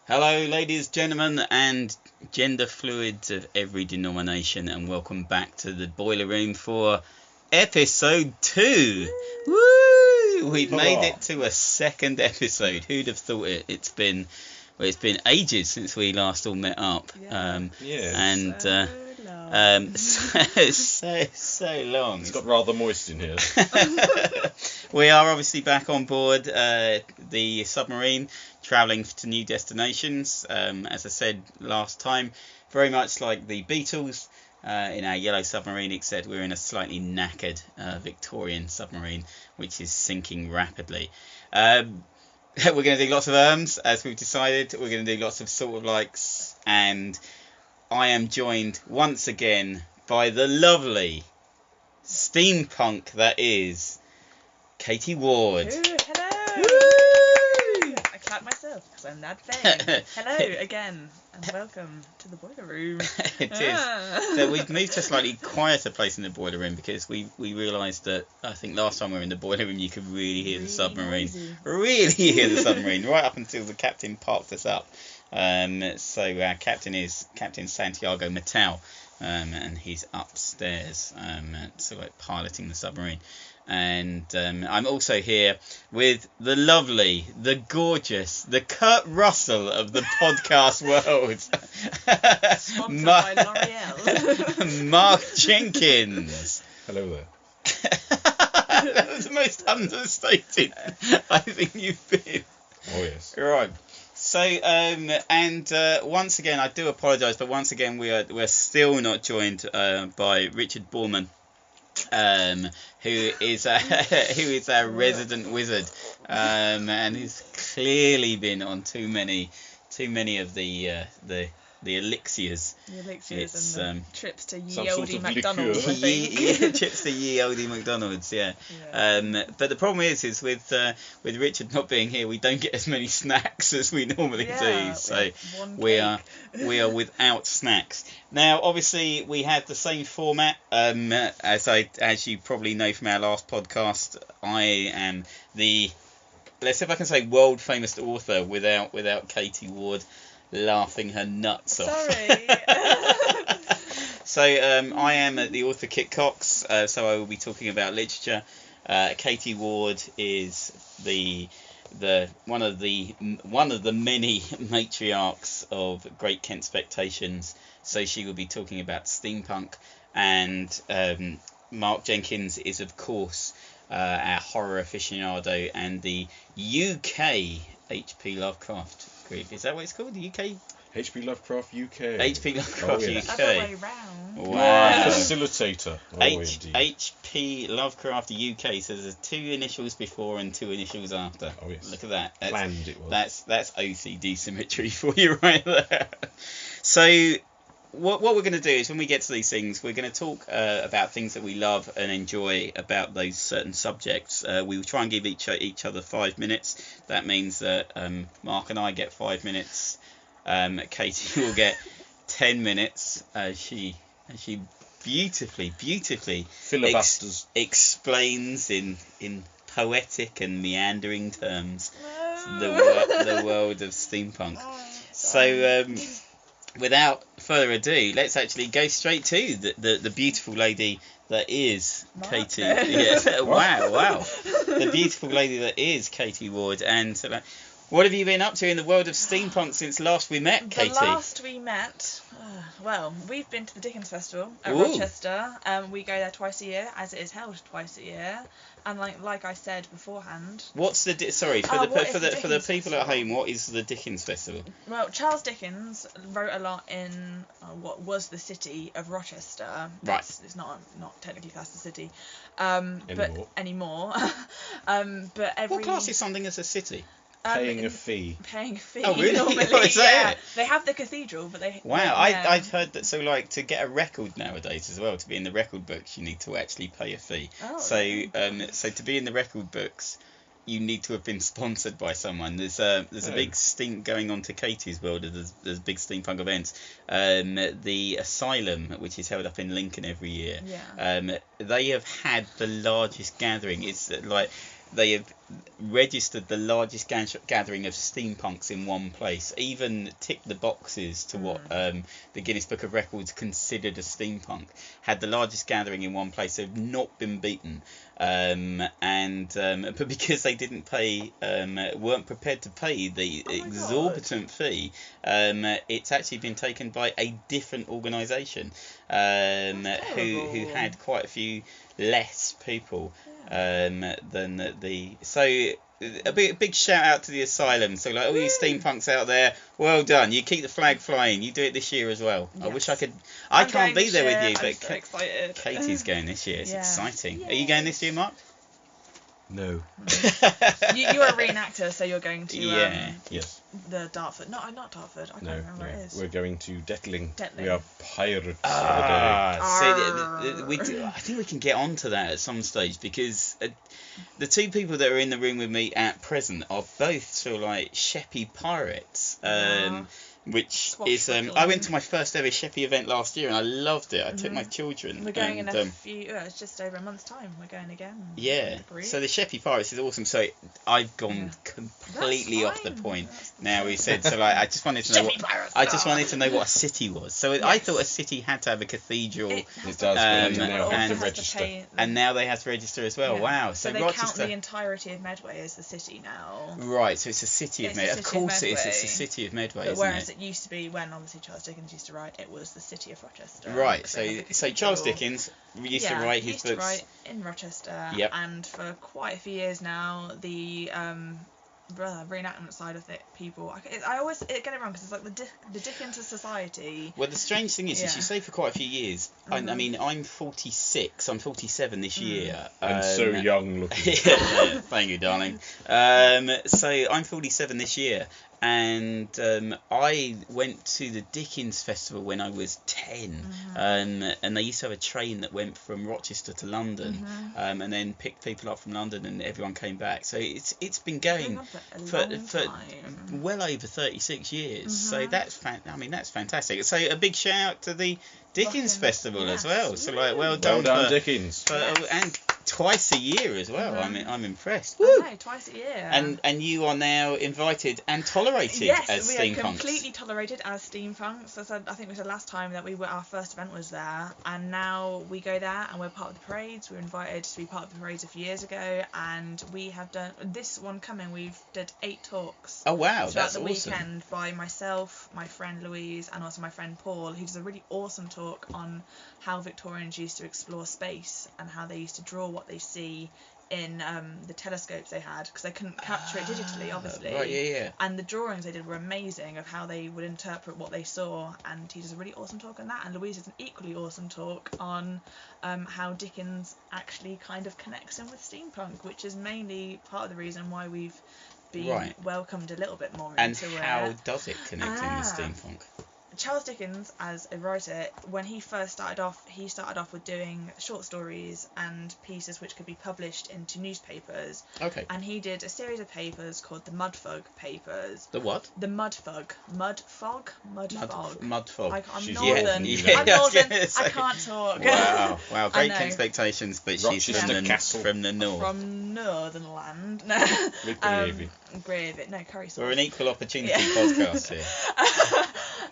Hello, ladies, gentlemen, and gender fluids of every denomination, and welcome back to the Boiler Room for episode 2. Woo! We've made it to a second episode. Who'd have thought it? It's been ages since we last all met up. So long. It's got rather moist in here. We are obviously back on board the submarine, travelling to new destinations. As I said last time, very much like the Beatles in our yellow submarine, except we're in a slightly knackered Victorian submarine, which is sinking rapidly. We're going to do lots of as we've decided. We're going to do lots of sort of likes, and I am joined once again by the lovely steampunk that is Katie Ward. Ooh, hello! Woo! I clap myself because I'm that vain. Hello again, and welcome to the Boiler Room. It is. So we've moved to a slightly quieter place in the Boiler Room because we realised that I think last time we were in the Boiler Room you could really hear the submarine. Noisy. Really hear the submarine right up until the captain parked us up. So our captain is Captain Santiago Mattel, and he's upstairs, piloting the submarine. And I'm also here with the lovely, the gorgeous, the Kurt Russell of the podcast world. Sponsored by L'Oreal. Mark Jenkins. Hello there. That was the most understated I think you've been. Oh yes. Right. So, once again, I do apologise, but once again, we're still not joined by Richard Borman, who is our resident wizard, and who's clearly been on too many of the elixirs. The elixirs and the trips to some Ye sort Olde of McDonald's, I liqueur. think. Trips to Ye Olde McDonald's, yeah. Yeah. But the problem is with Richard not being here, we don't get as many snacks as we normally do. So we are without snacks. Now, obviously, we have the same format. As you probably know from our last podcast, I am the, let's see if I can say, world famous author without Katie Ward laughing her nuts off. Sorry. So I am the author Kit Cox, so I will be talking about literature. Katie Ward is the one of the many matriarchs of Great Kent Spectations, so she will be talking about steampunk, and Mark Jenkins is of course our horror aficionado and the UK H.P. Lovecraft group. Is that what it's called? The UK? H.P. Lovecraft UK. H.P. Lovecraft UK. Other way round. Wow. Facilitator. Indeed. H.P. Lovecraft UK. So there's 2 initials before and 2 initials after. Oh yes. Look at that. Planned it was. That's OCD symmetry for you right there. So what we're going to do is when we get to these things, we're going to talk about things that we love and enjoy about those certain subjects. We will try and give each other 5 minutes. That means that Mark and I get 5 minutes. Katie will get 10 minutes. She beautifully Filibusters. explains in poetic and meandering terms the world of steampunk. So without further ado, let's actually go straight to the beautiful lady that is Mark. Katie. Yeah. Wow. The beautiful lady that is Katie Ward. And what have you been up to in the world of steampunk since last we met, Katie? The last we met, well, we've been to the Dickens Festival at Ooh. Rochester. We go there twice a year, as it is held twice a year. And like I said beforehand. What's the for the Dickens people at Festival? home? What is the Dickens Festival? Well, Charles Dickens wrote a lot in what was the city of Rochester. Right. It's not technically classed as a city, Anymore. but every What classes something as a city? Paying a fee. Paying a fee. Oh, really? Normally, Oh, is that yeah. it? They have the cathedral, but they. Wow, yeah. I've heard that. So to get a record nowadays as well, to be in the record books, you need to actually pay a fee. Oh, So yeah. so to be in the record books, you need to have been sponsored by someone. There's a big stink going on to Katie's world. There's big steampunk events. The Asylum, which is held up in Lincoln every year. Yeah. They have had the largest gathering. It's like they have registered the largest gathering of steampunks in one place. Even ticked the boxes to what the Guinness Book of Records considered a steampunk. Had the largest gathering in one place. They've not been beaten. But because they didn't pay, weren't prepared to pay the exorbitant fee, it's actually been taken by a different organisation who had quite a few less people than the. So a big shout out to the asylum. So like all you steampunks out there, well done. You keep the flag flying. You do it this year as well. Yes. I wish I could. I can't be there with you, but so excited. Katie's going this year. It's exciting. Yay. Are you going this year, Mark? No. You're a reenactor, so you're going to Yes. the Dartford. No, not Dartford. I can't remember where it is. We're going to Detling. Detling. We are pirates for the So I think we can get onto that at some stage, because the two people that are in the room with me at present are both sort of like Sheppey pirates. Which is I went to my first ever Sheppey event last year and I loved it. I took my children. We're going in a few. It's just over a month's time. We're going again. Yeah. So the Sheppey Pirates is awesome. So I've gone completely off the point. Now we said so. Like I just wanted to know what a city was. So I thought a city had to have a cathedral. It does. And now have to register. And now they have to register as well. Yeah. Wow. So they Rochester, count the entirety of Medway as the city now. Right. So it's a city of Medway. Of course it is. It's a city of Medway. But isn't whereas it used to be, when obviously Charles Dickens used to write, it was the city of Rochester. Right, so Charles Dickens used to write his books. To write in Rochester, and for quite a few years now, the reenactment side of it, people, I always get it wrong because it's like the Dickens of society. Well, the strange thing is you say for quite a few years. I mean, I'm 46. I'm 47 this year. And so young looking. Thank you, darling. So I'm 47 this year. And I went to the Dickens Festival when I was 10, and they used to have a train that went from Rochester to London, and then picked people up from London, and everyone came back. So it's been going for well over 36 years. So that's fantastic. So a big shout out to the Dickens Festival as well. So like, well done Dickens. And twice a year as well. I'm impressed. I know, twice a year. And you are now invited and tolerated as steampunks. Yes, we are completely tolerated as steampunks. I think we said last time that our first event was there, and now we go there and we're part of the parades. We were invited to be part of the parades a few years ago, and we have done this one coming. We've did 8 talks. Oh wow, throughout that's the awesome. weekend by myself, my friend Louise, and also my friend Paul, who does a really awesome talk on how Victorians used to explore space and how they used to draw what they see in the telescopes they had, because they couldn't capture it digitally, obviously. Right, yeah. And the drawings they did were amazing of how they would interpret what they saw, and he does a really awesome talk on that. And Louise does an equally awesome talk on how Dickens actually kind of connects in with steampunk, which is mainly part of the reason why we've been welcomed a little bit more into it. And how does it connect in with steampunk? Charles Dickens, as a writer, when he first started off with doing short stories and pieces which could be published into newspapers. Okay. And he did a series of papers called the Mudfog papers. The what? The Mudfog. Mudfog. Mudfog. I'm northern. I'm northern. I can't talk. Wow. Great expectations, but she's from the north. From Northern Land. With gravy. Gravy. No, curry sauce. We're an equal opportunity podcast here.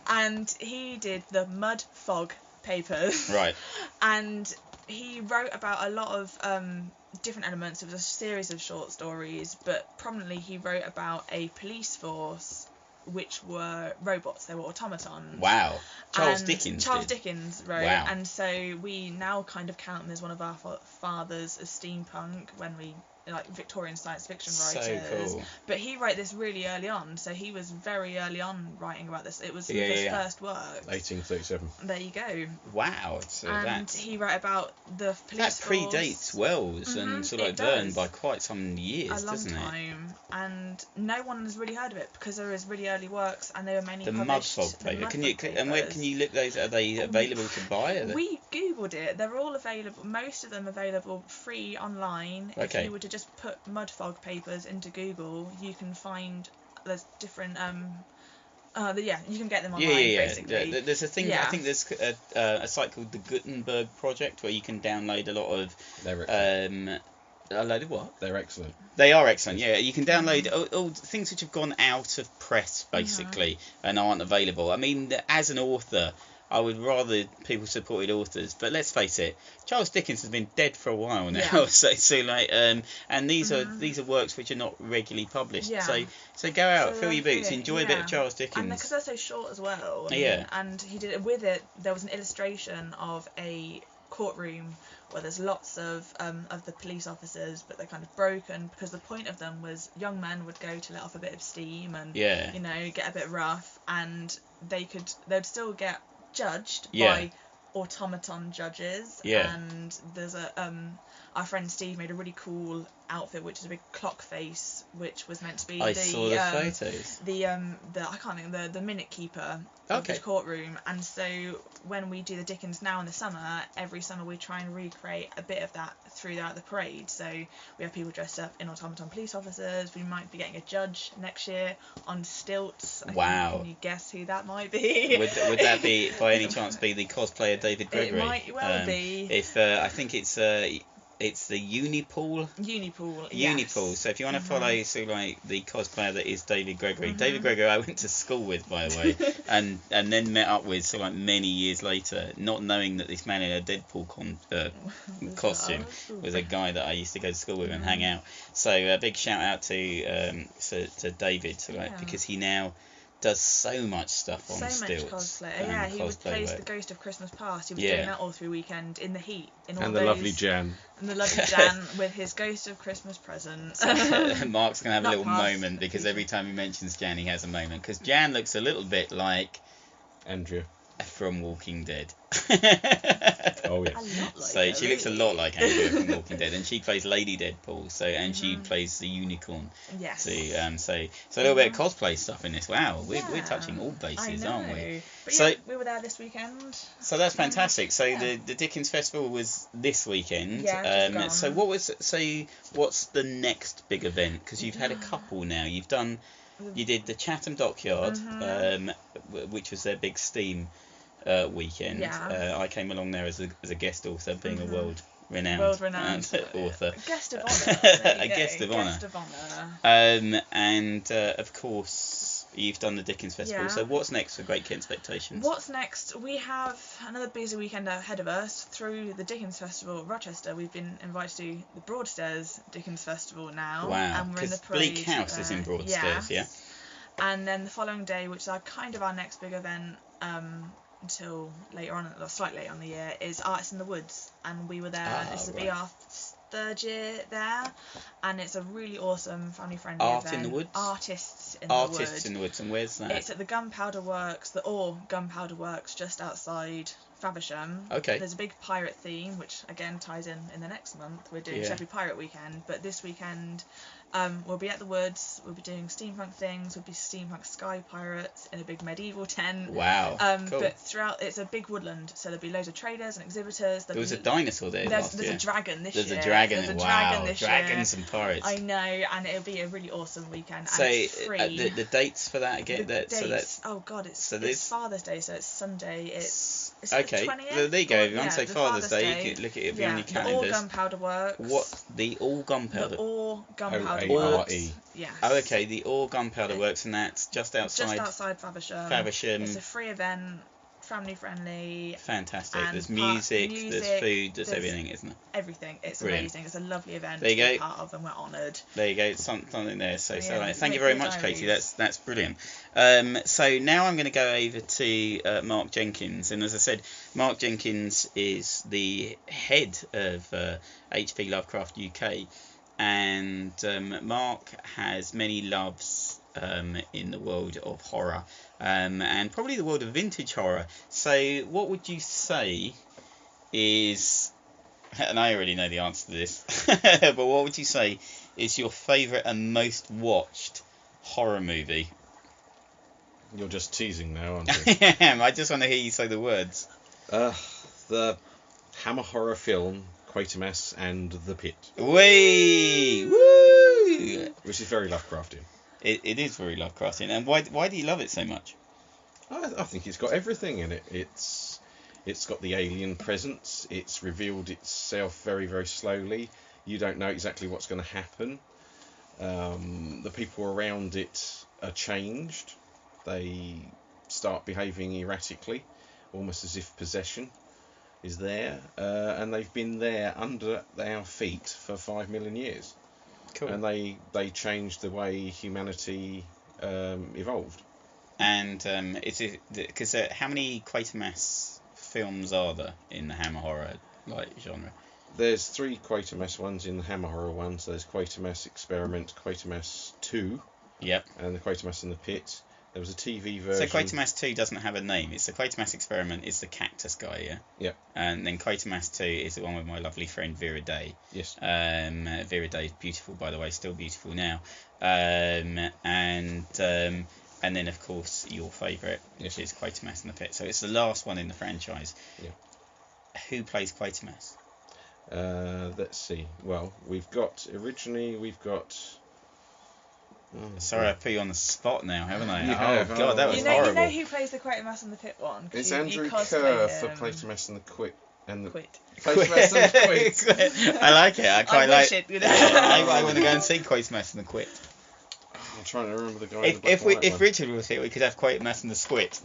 And he did the Mud Fog papers. Right. And he wrote about a lot of different elements. It was a series of short stories, but prominently he wrote about a police force which were robots. They were automatons. Wow. Charles Dickens wrote. Wow. And so we now kind of count him as one of our fathers of steampunk, when we Victorian science fiction writers. So cool. But he wrote this really early on, so he was very early on writing about this. It was his first work. 1837. There you go. Wow. So and he wrote about the police that predates Wells and sort of Verne by quite some years, doesn't it? A long time. And no one has really heard of it because there is really early works, and they were mainly the published. Mudfog paper. Where can you look those? Are they available to buy? We googled it. They're all available. Most of them available free online. Okay. If you were to just put Mudfog papers into Google, you can find there's different you can get them online basically. There's a thing. I think there's a site called the Gutenberg Project where you can download a lot of A load of what? They're excellent. They are excellent, yeah. You can download all things which have gone out of press, basically, and aren't available. I mean, as an author, I would rather people supported authors, but let's face it, Charles Dickens has been dead for a while now. Yeah. so like, and these are works which are not regularly published. Yeah. So go out, So fill your boots, enjoy a bit yeah. of Charles Dickens. And because they're so short as well. Yeah. And he did it with it. There was an illustration of a courtroom where there's lots of the police officers, but they're kind of broken because the point of them was young men would go to let off a bit of steam and you know, get a bit rough, and they'd still get judged by automaton judges. And there's our friend Steve made a really cool outfit, which is a big clock face, which was meant to be saw the photos. I can't think the minute keeper of the courtroom. And so when we do the Dickens now in the summer, every summer we try and recreate a bit of that throughout the parade. So we have people dressed up in automaton police officers. We might be getting a judge next year on stilts. Wow. Can you guess who that might be? Would that be by any chance be the cosplayer David Gregory? It might well be. If I think it's the Unipool. Yes. So if you want to follow like the cosplayer that is David Gregory. David Gregory I went to school with, by the way, and then met up with like many years later, not knowing that this man in a Deadpool costume was a guy that I used to go to school with and hang out. So a big shout out to David, because he now does so much stuff on stilts. So much cosplay. Yeah, he plays the Ghost of Christmas Past. He was doing that all through weekend in the heat. And the lovely Jan. And the lovely Jan with his Ghost of Christmas present. Mark's going to have a little moment because every time he mentions Jan, he has a moment. Because Jan looks a little bit like Andrea from Walking Dead. Oh yeah. So she looks a lot like Andrea from Walking Dead, and she plays Lady Deadpool. So she plays the unicorn. Yes. So a little bit of cosplay stuff in this. Wow, we're touching all bases, aren't we? But so we were there this weekend. So that's fantastic. So the Dickens Festival was this weekend. Yeah, so what's the next big event? Because you've had a couple now. You did the Chatham Dockyard, which was their big steam weekend. Yeah. I came along there as a guest author, being a world-renowned author. Guest of honour. A guest of honour. Guest of honour. And of course, you've done the Dickens Festival. Yeah. So what's next for Great Kit Expectations? What's next? We have another busy weekend ahead of us. Through the Dickens Festival at Rochester, we've been invited to the Broadstairs Dickens Festival now. Wow. And we're in the parade. Bleak House is in Broadstairs, yeah. And then the following day, which is our next big event, until later on, or slightly later on in the year, is Artists in the Woods, and we were there. This will be our third year there, and it's a really awesome family-friendly event. In the Woods? Artists in the Woods, and where's that? It's at the Gunpowder Works, the Ore Gunpowder Works, just outside Faversham. Okay. There's a big pirate theme, which again ties in the next month. We're doing Sheppey Pirate Weekend, but this weekend we'll be at the Woods. We'll be doing steampunk things. We'll be steampunk sky pirates in a big medieval tent. Wow. Cool. But throughout, it's a big woodland, so there'll be loads of traders and exhibitors. There was a dinosaur there. There's a dragon this year. There's a dragon. There's a wow. dragon this Dragons year. and pirates. I know, and it'll be a really awesome weekend. So and it's free. The dates for that again. Dates. Oh God, it's Father's Day, so it's Sunday. It's okay. The 20th. There you go. Everyone say Father's Day. You can look at it on your calendars. The All Gunpowder Works. What? The All Gunpowder. The All Gunpowder Works. Yes. Oh, okay. The All Gunpowder Works, and that's just outside. Faversham. It's a free event, family friendly. Fantastic. There's music, there's food, there's everything, isn't there? Everything. It's brilliant. Amazing. It's a lovely event there you to go. be part of, and we're honoured. There you go. Something there. So thank you Make very much, Katie. That's brilliant. So now I'm going to go over to Mark Jenkins, and as I said, Mark Jenkins is the head of HP Lovecraft UK, and Mark has many loves in the world of horror, and probably the world of vintage horror. So what would you say is, and I already know the answer to this, but what would you say is your favourite and most watched horror movie? You're just teasing now, aren't you? I am. I just want to hear you say the words. The Hammer horror film Quatermass and The Pit. Woo! Which is very Lovecraftian. It is very Lovecraftian. And why do you love it so much? I think it's got everything in it. It's got the alien presence. It's revealed itself very, very slowly. You don't know exactly what's going to happen. The people around it are changed. They start behaving erratically, almost as if possession is there, and they've been there under our feet for 5 million years. Cool. And they changed the way humanity evolved. And is it because how many Quatermass films are there in the Hammer horror genre? There's 3 Quatermass ones in the Hammer horror ones. There's Quatermass Experiment, Quatermass 2, Yep. and the Quatermass in the Pit. There was a TV version. So Quatermass 2 doesn't have a name. It's the Quatermass Experiment is the cactus guy, yeah? Yep. And then Quatermass 2 is the one with my lovely friend Vera Day. Yes. Vera Day is beautiful, by the way, still beautiful now. And then, of course, your favourite, which is Quatermass in the Pit. So it's the last one in the franchise. Yeah. Who plays Quatermass? Let's see. Well, we've got... Sorry, I put you on the spot now, haven't I? You have. God, that was you know, horrible. You know who plays the Quatermass in the Pit one? It's you Andrew cosplay Kerr him. for Quatermass and the Quit. Quit. Quatermass and the Quit. I like it. I quite like it. I want to go and see Quatermass and the Quit. I'm trying to remember the guy. If Richard was here, we could have Quatermass and the Squit.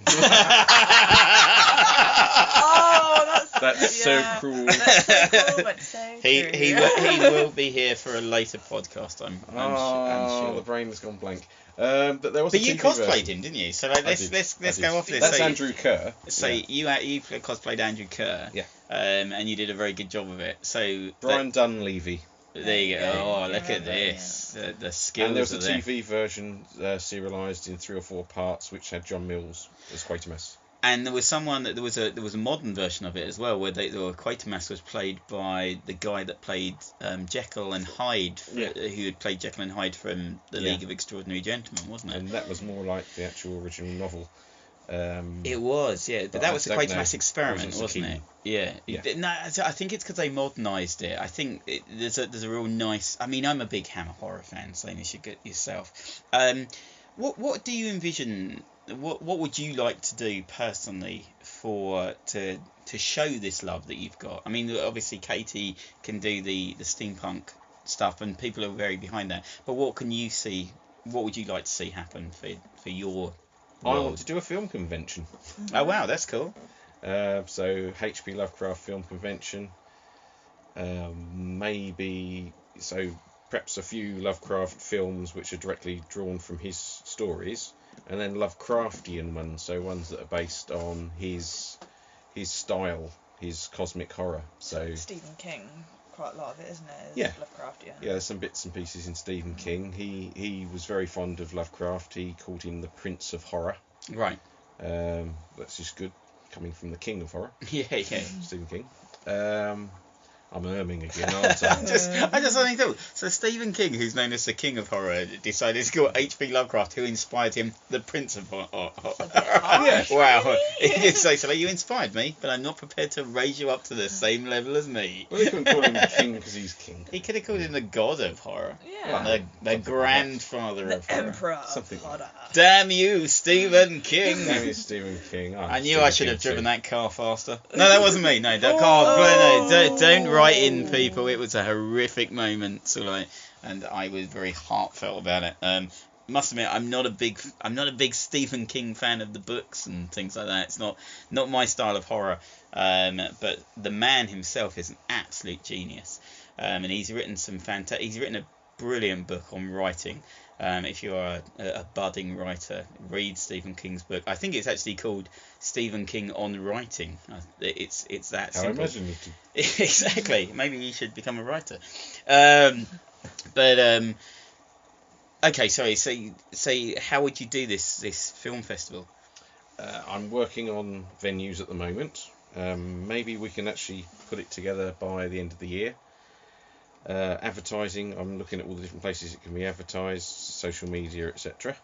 Oh, that's so cruel. That's so cool, but so he true. will be here for a later podcast. I'm sure. The brain has gone blank. But there was. But a you TV cosplayed version. him, didn't you? So like, let's go off this. That's so Andrew Kerr. So yeah. you cosplayed Andrew Kerr. Yeah. And you did a very good job of it. So Brian Dunleavy. There you go. Oh, look at remember, this. The skills. And there was a are there. TV version serialised in 3 or 4 parts, which had John Mills as Quatermass. And there was there was a modern version of it as well, where Quatermass was played by the guy that played Jekyll and Hyde, who had played Jekyll and Hyde from the League of Extraordinary Gentlemen, wasn't it? And that was more like the actual original novel. It was, yeah, but that was the Quatermass Experiment, wasn't it? Yeah. No, I think it's because they modernised it. I think there's a real nice. I mean, I'm a big Hammer horror fan, same as you get yourself. What do you envision? What would you like to do personally to show this love that you've got? I mean, obviously Katie can do the steampunk stuff, and people are very behind that. But what can you see? What would you like to see happen for your? I want to do a film convention. Oh wow, that's cool. So H.P. Lovecraft Film Convention. Perhaps a few Lovecraft films which are directly drawn from his stories, and then Lovecraftian ones, so ones that are based on his style, his cosmic horror. So Stephen King, quite a lot of it, isn't it? Yeah. Lovecraftian. Yeah, there's some bits and pieces in Stephen King. He was very fond of Lovecraft. He called him the Prince of Horror. Right. That's just good, coming from the King of Horror. Yeah. Stephen King. I'm erming again, aren't I? I just only thought. So Stephen King, who's known as the King of Horror, decided to call H.P. Lovecraft, who inspired him, the Prince of Horror. Yeah. Wow. He did say so. Like, you inspired me, but I'm not prepared to raise you up to the same level as me. Well, he couldn't call him King because he's king. He could have called him the God of Horror. Yeah. The grandfather The of horror. Emperor Something of Horror. Damn you, Stephen King. Name is Stephen King. I knew I should have driven that car faster. No, that wasn't me. No, that car. No, don't write in, people. It was a horrific moment. So and I was very heartfelt about it. Must admit, I'm not a big Stephen King fan of the books and things like that. It's not my style of horror. But the man himself is an absolute genius. And he's written he's written a brilliant book on writing. If you are a budding writer, read Stephen King's book. I think it's actually called Stephen King on Writing. It's that simple. How imaginative. Exactly. Maybe you should become a writer. Okay, sorry. So how would you do this film festival? I'm working on venues at the moment. Maybe we can actually put it together by the end of the year. Advertising, I'm looking at all the different places it can be advertised, social media, etc.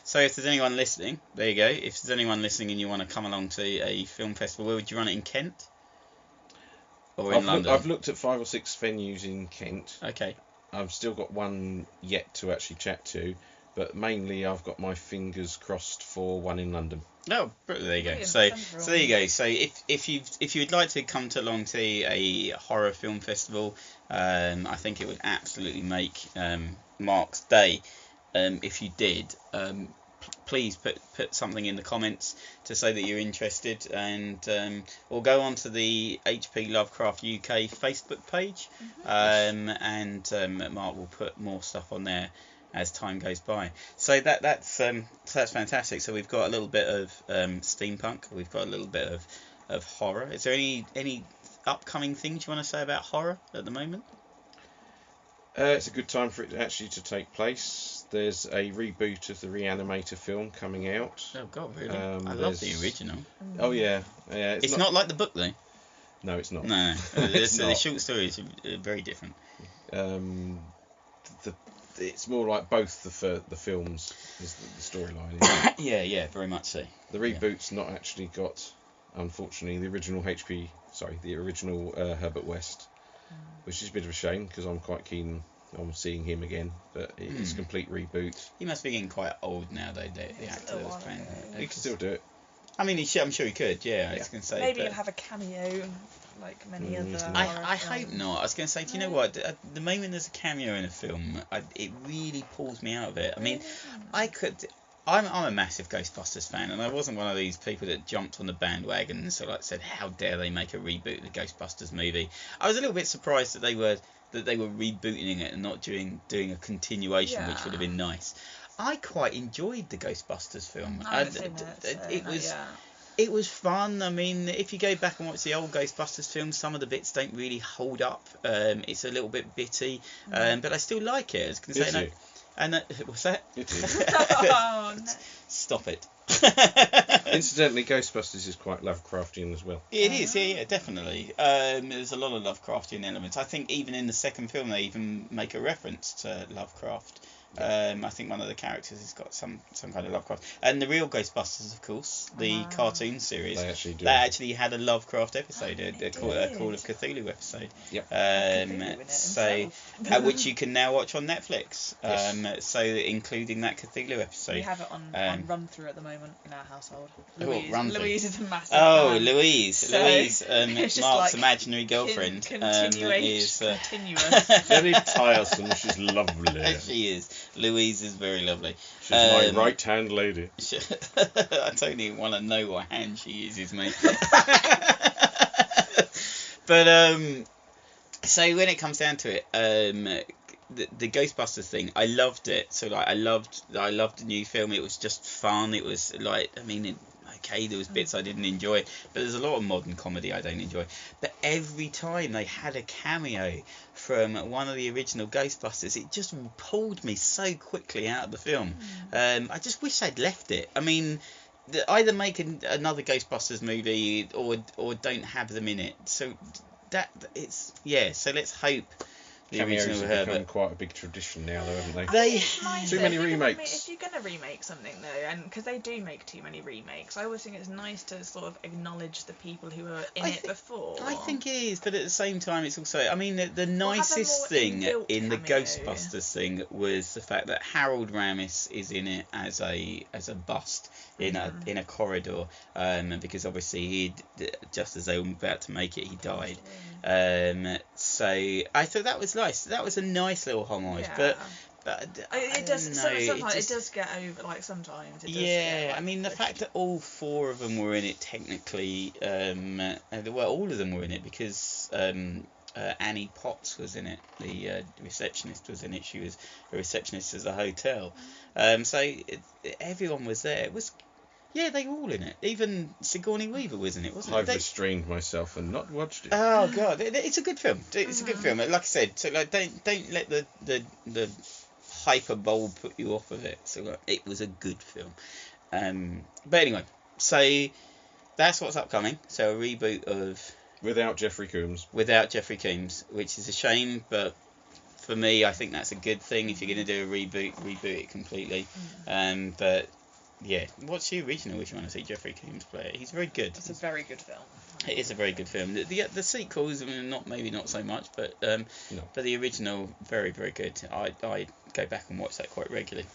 So if there's anyone listening, there you go. If there's anyone listening and you want to come along to a film festival, where would you run it, in Kent? Or in London? I've looked at 5 or 6 venues in Kent. Okay. I've still got one yet to actually chat to. But mainly, I've got my fingers crossed for one in London. Oh, there you go. Brilliant. So Central. there you go. So if you would like to come to along to a horror film festival, I think it would absolutely make Mark's day. If you did, please put something in the comments to say that you're interested, and or go onto the HP Lovecraft UK Facebook page, and Mark will put more stuff on there as time goes by. So that's fantastic. So we've got a little bit of steampunk, we've got a little bit of horror. Is there any upcoming things you want to say about horror at the moment? It's a good time for it actually to take place. There's a reboot of the Reanimator film coming out. Oh God, really? I love the original. Oh yeah. It's not like the book though. No, it's not. No. It's the not. short stories are very different. It's more like both the films is the storyline. Yeah, very much so. The reboot's not actually got, unfortunately, the original Herbert West, which is a bit of a shame because I'm quite keen on seeing him again. But it's a complete reboot. He must be getting quite old now, though. The actor that was playing. He can still do it. I mean, I'm sure he could. Yeah, I was going to say. Maybe he'll have a cameo like many other. I hope not. I was going to say, do you know what? The moment there's a cameo in a film, it really pulls me out of it. I mean, I'm a massive Ghostbusters fan, and I wasn't one of these people that jumped on the bandwagon and said, how dare they make a reboot of the Ghostbusters movie. I was a little bit surprised that they were rebooting it and not doing a continuation, which would have been nice. I quite enjoyed the Ghostbusters film. It was fun. I mean, if you go back and watch the old Ghostbusters films, some of the bits don't really hold up. It's a little bit bitty, but I still like it. I was going to say, what's that? It is. Oh, no. Stop it. Incidentally, Ghostbusters is quite Lovecraftian as well. It is, yeah, definitely. There's a lot of Lovecraftian elements. I think even in the second film they even make a reference to Lovecraft. I think one of the characters has got some kind of Lovecraft. And the real Ghostbusters, of course, the cartoon series, they actually do. They actually had a Lovecraft episode, a Call of Cthulhu episode. Yep. So which you can now watch on Netflix. Yes. So including that Cthulhu episode. We have it on run through at the moment in our household. Louise is a massive fan. Louise, it's Mark's like imaginary girlfriend, continuous. Very tiresome. She's lovely. She is. Louise is very lovely. She's my right-hand lady. I don't even want to know what hand she uses, mate. But so when it comes down to it, the Ghostbusters thing, I loved it. So I loved the new film. It was just fun. It was there was bits I didn't enjoy, but there's a lot of modern comedy I don't enjoy. But every time they had a cameo from one of the original Ghostbusters, it just pulled me so quickly out of the film. I just wish they'd left it. I mean, either make another Ghostbusters movie or don't have them in it. So so let's hope the Cameos original have become Herbert. quite a big tradition now, though, haven't they? They many remakes. If you're gonna remake something though, and because they do make too many remakes, I always think it's nice to sort of acknowledge the people who were in it before. I think it is, but at the same time, it's also. I mean, the nicest thing in the Ghostbusters thing was the fact that Harold Ramis is in it as a bust in a corridor, because obviously he, just as they were about to make it, he died. So I thought that was nice. That was a nice little homage, but it does. Sometimes it does get over. Like sometimes. It does get, I mean, the fact that all four of them were in it technically, all of them were in it because Annie Potts was in it. The receptionist was in it. She was a receptionist at the hotel. So everyone was there. It was. Yeah, they were all in it. Even Sigourney Weaver was in it, wasn't it? I've restrained myself and not watched it. Oh God, it's a good film. It's a good film. Like I said, so don't let the hyperbole put you off of it. So it was a good film. But anyway, so that's what's upcoming. So a reboot of Without Jeffrey Combs, which is a shame, but for me, I think that's a good thing. If you're going to do a reboot it completely. But yeah, what's the original if you want to see Jeffrey Combs play it? He's very good. It's a very good film. It is a very good film. The sequels, not so much, but but the original, very, very good. I go back and watch that quite regularly.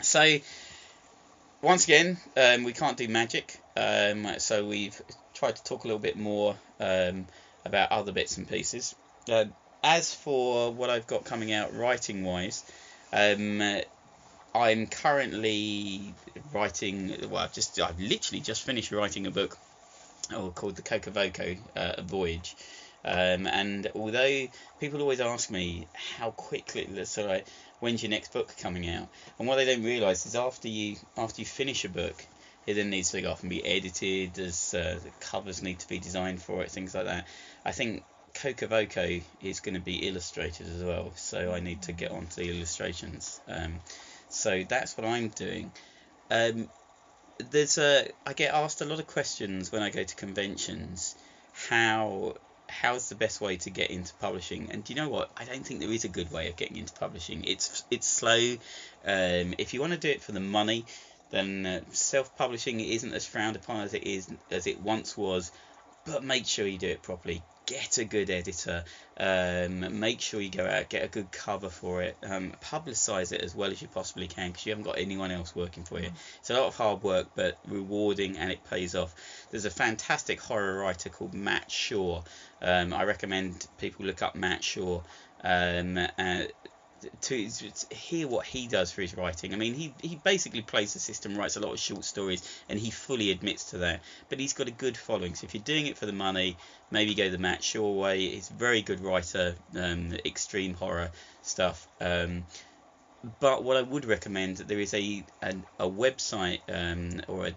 So once again, we can't do magic, so we've tried to talk a little bit more about other bits and pieces. As for what I've got coming out writing wise, I'm currently writing. Well, I've literally just finished writing a book called The Kokovoko Voyage. And although people always ask me how quickly, so like, when's your next book coming out? And what they don't realise is after you finish a book, it then needs to go off and be edited. The covers need to be designed for it, things like that. I think Kokovoko is going to be illustrated as well, so I need to get onto the illustrations. So that's what I'm doing. I get asked a lot of questions when I go to conventions. How's the best way to get into publishing? And do you know what? I don't think there is a good way of getting into publishing. It's slow. If you want to do it for the money, then self-publishing isn't as frowned upon as it once was. But make sure you do it properly. Get a good editor. Make sure you go out, get a good cover for it. Publicise it as well as you possibly can, because you haven't got anyone else working for you. It's a lot of hard work, but rewarding, and it pays off. There's a fantastic horror writer called Matt Shaw. I recommend people look up Matt Shaw to hear what he does for his writing. I mean, he basically plays the system, writes a lot of short stories, and he fully admits to that. But he's got a good following, so if you're doing it for the money, maybe go the Matt Shaw way. He's a very good writer, extreme horror stuff. But what I would recommend, there is a website or a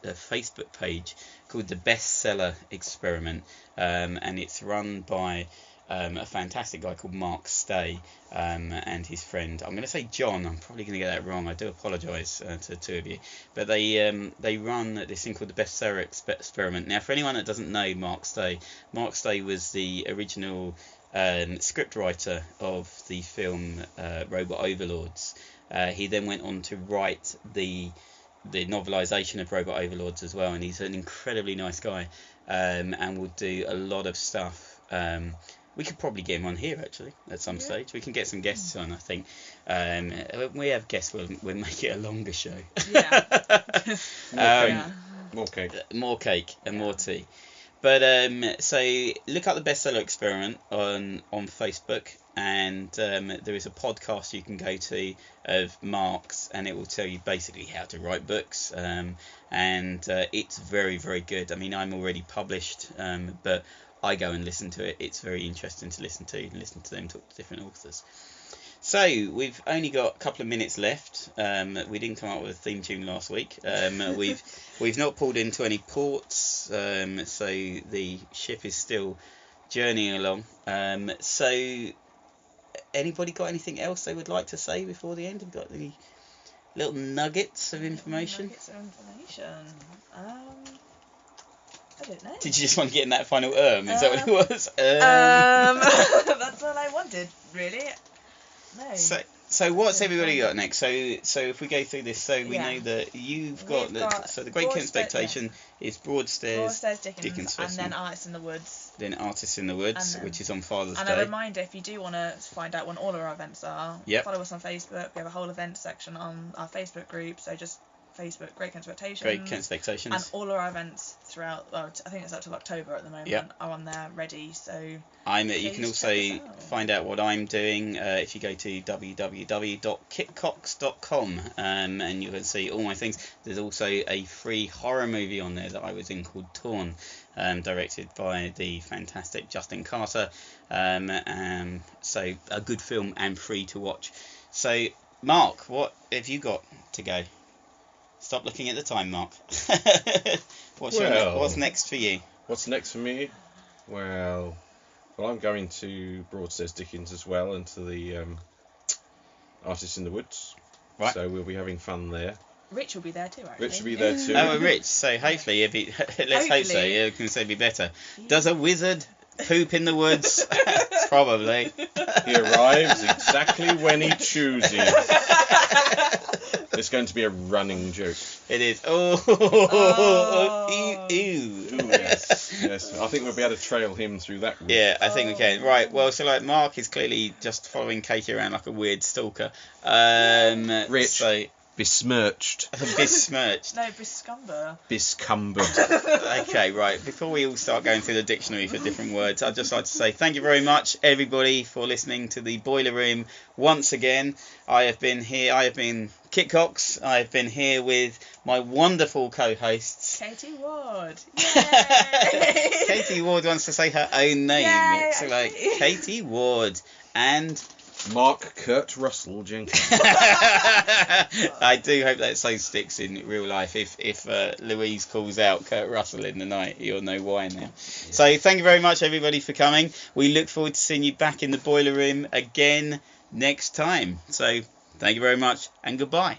Facebook page called the Bestseller Experiment, and it's run by a fantastic guy called Mark Stay and his friend. I'm going to say John. I'm probably going to get that wrong. I do apologise to the two of you. But they run this thing called the Bestseller Experiment. Now, for anyone that doesn't know Mark Stay was the original script writer of the film Robot Overlords. He then went on to write the novelisation of Robot Overlords as well, and he's an incredibly nice guy, and will do a lot of stuff. We could probably get him on here actually at some stage. We can get some guests on, I think. When we have guests, we'll make it a longer show. Yeah. More cake. More cake and more tea. But so look up the Bestseller Experiment on Facebook, and there is a podcast you can go to of Mark's, and it will tell you basically how to write books, and it's very, very good. I mean, I'm already published, but I go and listen to it. It's very interesting to listen to them talk to different authors. So we've only got a couple of minutes left. We didn't come up with a theme tune last week. We've not pulled into any ports, so the ship is still journeying along. So anybody got anything else they would like to say before the end? Have you got any little nuggets of information? I don't know. Did you just want to get in that final Is that what it was? That's all I wanted, really. No. So what's everybody got next? So if we go through this, so we know that you've got the Great Kent Expectation is Broadstairs, Dickens and then Artists in the Woods. Then Artists in the Woods, which is on Father's Day. And a reminder, if you do want to find out when all of our events are, follow us on Facebook. We have a whole events section on our Facebook group, so just Facebook, Great Kent Expectations. Great Kent Expectations. And all of our events throughout, I think it's up to October at the moment, are on there ready, so you can also find out what I'm doing if you go to www.kitcox.com, and you can see all my things. There's also a free horror movie on there that I was in called Torn, directed by the fantastic Justin Carter, so a good film and free to watch. So Mark, what have you got to go? Stop looking at the time, Mark. What's next for you? What's next for me? Well, I'm going to Broadstairs Dickens as well, and to the Artists in the Woods. Right. So we'll be having fun there. Rich will be there too, actually. Rich will be there too. Oh, Rich. So hopefully, let's hope so. You can say be better. Does a wizard poop in the woods? Probably. He arrives exactly when he chooses. It's going to be a running joke. It is. Ew. Ooh, yes. I think we'll be able to trail him through that route. Yeah, I think we can. Right, well, so like Mark is clearly just following Katie around like a weird stalker. Rich. So, Besmirched. Besmirched. No, Biscumber. Biscumbered. Okay, right. Before we all start going through the dictionary for different words, I'd just like to say thank you very much, everybody, for listening to the Boiler Room once again. I have been Kit Cox. I have been here with my wonderful co-hosts. Katie Ward. Yay! Katie Ward wants to say her own name. Yay, It's like Katie Ward and Mark Kurt Russell Jenkins. I do hope that so sticks in real life. If Louise calls out Kurt Russell in the night, you'll know why now. Yeah. So thank you very much, everybody, for coming. We look forward to seeing you back in the Boiler Room again next time. So thank you very much and goodbye.